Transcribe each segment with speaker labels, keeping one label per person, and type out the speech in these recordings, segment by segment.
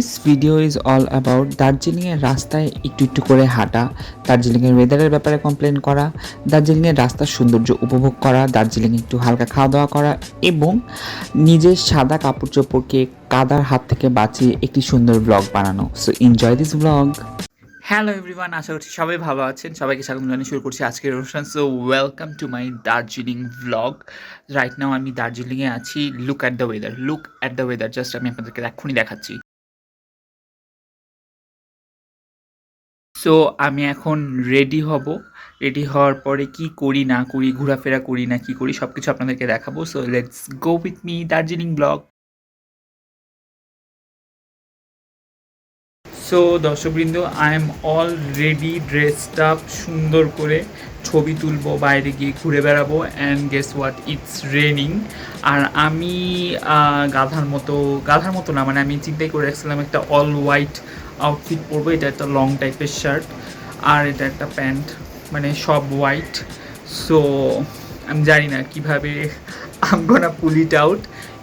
Speaker 1: This video is all about দার্জিলিংয়ের রাস্তায় একটু একটু করে হাঁটা, দার্জিলিংয়ের ওয়েদারের ব্যাপারে কমপ্লেন করা, দার্জিলিংয়ের রাস্তার সৌন্দর্য উপভোগ করা, দার্জিলিং একটু হালকা খাওয়া দাওয়া করা এবং নিজের সাদা কাপড় চোপড়কে কাদার হাত থেকে বাঁচিয়ে একটি সুন্দর ব্লগ বানানো। So enjoy this blog. Hello everyone, আশা করছি সবাই ভালো আছেন। সবাইকে স্বাগত জানিয়ে শুরু করছি আজকের অনুষ্ঠান। So welcome to my Darjeeling vlog. Right now আমি দার্জিলিংয়ে আছি। Look at the weather, just আমি আপনাদেরকে এক্ষুনি দেখাচ্ছি। সো আমি এখন রেডি হব। রেডি হওয়ার পরে কি করি না করি, ঘোরাফেরা করি না কি করি, সব কিছু আপনাদেরকে দেখাবো। So let's go with me Darjeeling blog. So দর্শকবৃন্দ, I am already dressed up, সুন্দর করে ছবি তুলবো, বাইরে গিয়ে ঘুরে বেড়াবো। And guess what, it's raining. আর আমি গাধার মতো না, মানে আমি চিন্তাই করে রাখছিলাম একটা অল হোয়াইট আউটফিট পরবো। এটা একটা লং টাইপের শার্ট আর এটা একটা প্যান্ট, মানে সব হোয়াইট। সো আমি জানি না কীভাবে I am gonna pull it out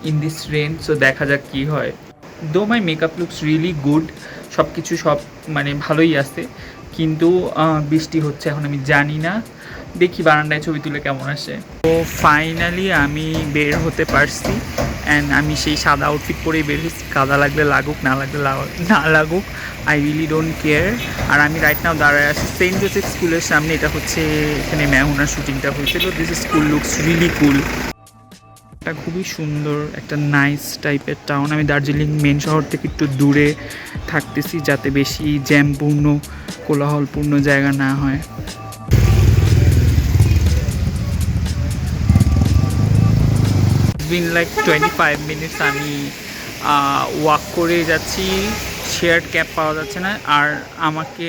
Speaker 1: in this rain. So দেখা যাক কী হয়। Though my makeup looks really good, সব কিছু মানে ভালোই আছে, কিন্তু বৃষ্টি হচ্ছে এখন, আমি জানি না, দেখি বারান্দায় ছবি তুলে কেমন আসে। তো ফাইনালি আমি বের হতে পারছি অ্যান্ড আমি সেই সাদা আউটফিট পরেই বের হয়েছি। কাদা লাগলে লাগুক, না লাগলে না লাগুক, আই রিয়েলি ডোন্ট কেয়ার। আর আমি রাইট নাও দাঁড়ায় আছি সেন্ট জোসেফ স্কুলের সামনে। এটা হচ্ছে এখানে ম্যাহুনার শুটিংটা হয়েছিল। দিস স্কুল লুকস রিয়েলি কুল। এটা খুবই সুন্দর, একটা নাইস টাইপের টাউন। আমি দার্জিলিং মেন শহর থেকে একটু দূরে থাকতেছি যাতে বেশি জ্যামপূর্ণ কোলাহলপূর্ণ জায়গা না হয়। বিন লাইক 25 মিনিটস আমি ওয়াক করে যাচ্ছি। শেয়ার্ড ক্যাব পাওয়া যাচ্ছে না। আর আমাকে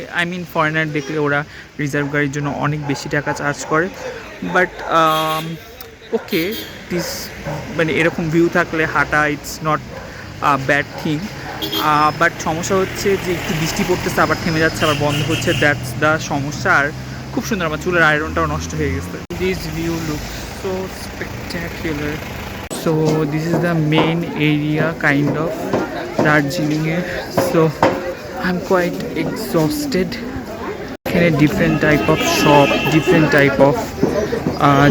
Speaker 1: ফরেনার দেখলে ওরা রিজার্ভ গাড়ির জন্য অনেক বেশি টাকা চার্জ করে। বাট ওকে, দিস মানে এরকম ভিউ থাকলে হাঁটা it's not bad thing. But সমস্যা হচ্ছে যে একটু বৃষ্টি পড়তেছে, আবার থেমে যাচ্ছে, আবার বন্ধ হচ্ছে, দ্যাটস দ্য সমস্যা। আর খুব সুন্দর, আমার চুলের আয়রনটাও নষ্ট হয়ে গেছে। This view look so spectacular. So this is the main area kind of দার্জিলিংয়ের। So I am quite exhausted. এখানে different type of shop, different type of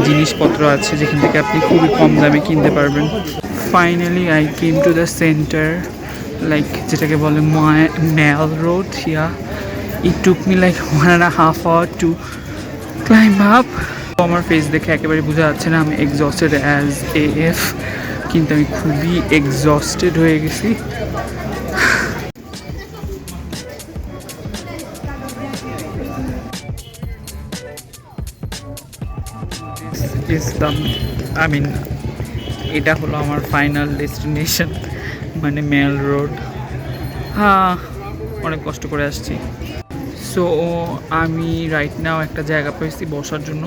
Speaker 1: জিনিসপত্র আছে যেখান থেকে আপনি খুবই কম দামে কিনতে পারবেন। Finally I came to the centre, like যেটাকে বলে Mall Road. It took me like 1.5 hour to climb up. আমার ফেস দেখে একেবারে বোঝা যাচ্ছে না আমি এক্সস্টেড অ্যাজ এফ, কিন্তু আমি খুবই এক্সস্টেড হয়ে গেছি। এটা হলো আমার ফাইনাল ডেস্টিনেশন, মানে মেল রোড। অনেক কষ্ট করে আসছি। সো আমি রাইট নাও একটা জায়গা পেয়েছি বসার জন্য।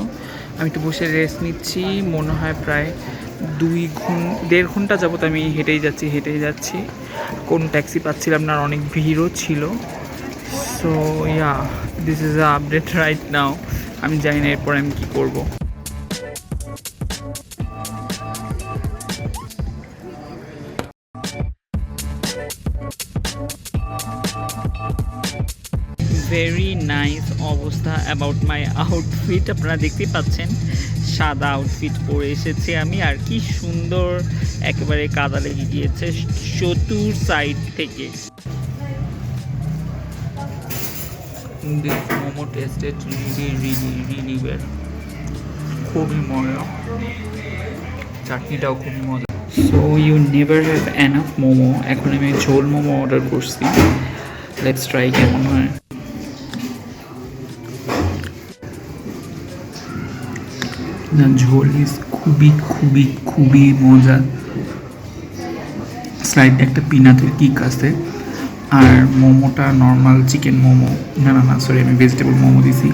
Speaker 1: আমি একটু বসে রেস্ট নিচ্ছি। মনে হয় প্রায় 1.5 ঘন্টা যাবত আমি হেঁটেই যাচ্ছি। কোন ট্যাক্সি পাচ্ছিলাম না, আর অনেক ভিড়ও ছিল। So this is a update right now. আমি জানি না এরপর আমি কী করবো। ভেরি নাইস অবস্থা অ্যাবাউট মাই আউটফিট। আপনারা দেখতেই পাচ্ছেন সাদা আউটফিট পরে এসেছি আমি, আর কি সুন্দর একেবারে কাদা লেগে গিয়েছে চতুর সাইড থেকে। মোমো টেস্টেড রিলি ওয়েল, খুবই মজা, চাটনিটাও খুবই মজা। So you never have enough momo. এখন আমি ঝোল মোমো অর্ডার করছি, লেটস ট্রাই কেমন হয়। না, ঝোল ইজ খুবই মজা। স্লাইড একটা পিনাটের কিক আছে। আর মোমোটা নর্মাল চিকেন মোমো, না সরি, আমি ভেজিটেবল মোমো দিছি।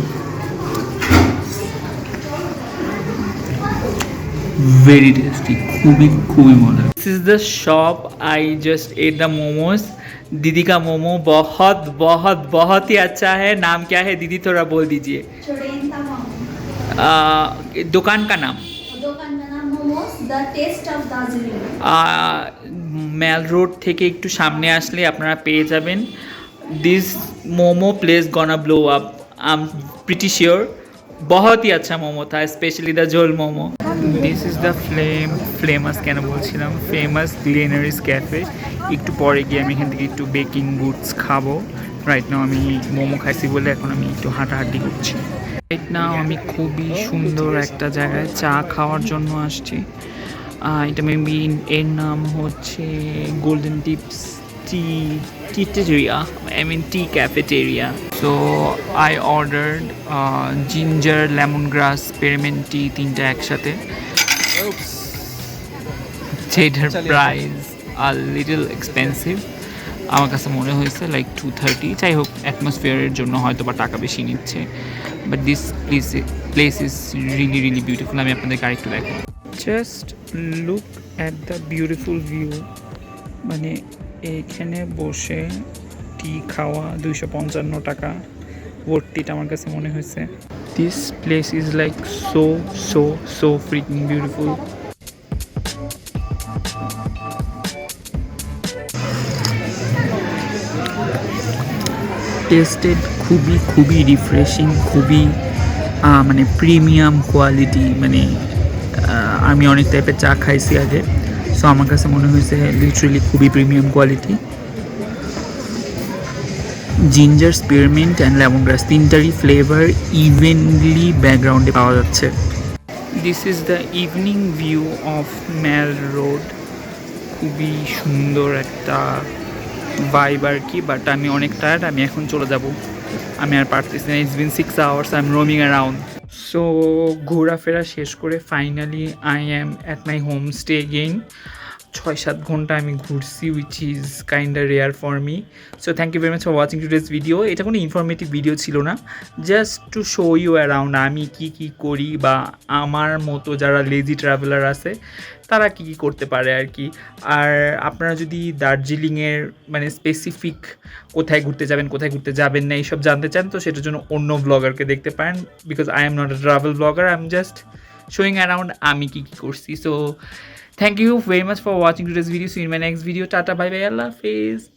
Speaker 1: ভেরি টেস্টি, খুবই মজা। This is the shop I just at the momos. दीदी का मोमो बहुत ही अच्छा है। नाम क्या है दीदी, थोड़ा बोल दीजिए। दुकान का नाम
Speaker 2: momos the taste of Darjeeling.
Speaker 1: Mall road থেকে একটু সামনে আসলে আপনারা পেয়ে যাবেন this momo place gonna blow up I am pretty sure बहुत ही अच्छा मोमो था specially the jhol momo this is the famous কেন বলছিলাম ফেমাস গ্লেনারিস ক্যাফে একটু পরে গিয়ে আমি এখান থেকে একটু বেকিং গুডস খাবো রাইট নাও আমি মোমো খাইছি বলে এখন আমি একটু হাঁটাহাঁটি করছি রাইট নাও আমি খুবই সুন্দর একটা জায়গায় চা খাওয়ার জন্য আসছি এটা মেবি এর নাম হচ্ছে golden tips tea I mean tea cafeteria so I ordered ginger lemongrass spearmint tea তিনটা একসাথে যেটার প্রাইস a little expensive আমার কাছে মনে হয়েছে লাইক 230 যাই হোক অ্যাটমসফিয়ারের জন্য হয়তো বা টাকা বেশি নিচ্ছে but this place is really beautiful আমি আপনাদেরকে আরেকটু দেখাই just look at the beautiful view মানে এইখানে বসে টি খাওয়া 255 টাকা ভর্তিটা আমার কাছে মনে হয়েছে this place is like so freaking beautiful tasted খুবই রিফ্রেশিং খুবই মানে প্রিমিয়াম কোয়ালিটি মানে আমি অনেক টাইপের চা খাইছি আগে সো আমার কাছে মনে হয়েছে লিটারেলি খুবই premium quality ginger spearmint and lemongrass তিনটারই ফ্লেভার ইভেনলি ব্যাকগ্রাউন্ডে পাওয়া যাচ্ছে this is the evening view of Mall Road খুবই সুন্দর একটা ভাইব আর কি বাট আমি অনেক টায়ার্ড আমি এখন চলে যাব আমি আর পারতেছি না it's been 6 hours I am roaming around so ঘোরাফেরা শেষ করে finally I am at my home stay again 6-7 ঘন্টা আমি ঘুরছি which is kind rare for me so thank you very much for watching today's video এটা কোনো informative video ছিল না just to show you around আমি কী করি বা আমার মতো যারা লেজি ট্রাভেলার আছে তারা কী করতে পারে আর কি আর আপনারা যদি দার্জিলিংয়ের মানে স্পেসিফিক কোথায় ঘুরতে যাবেন না এইসব জানতে চান তো সেটার জন্য অন্য ব্লগারকে দেখতে পারেন because I am not a travel blogger I am just showing around আমি কী করছি so thank you very much for watching today's video see you in my next video tata bye bye allah hafiz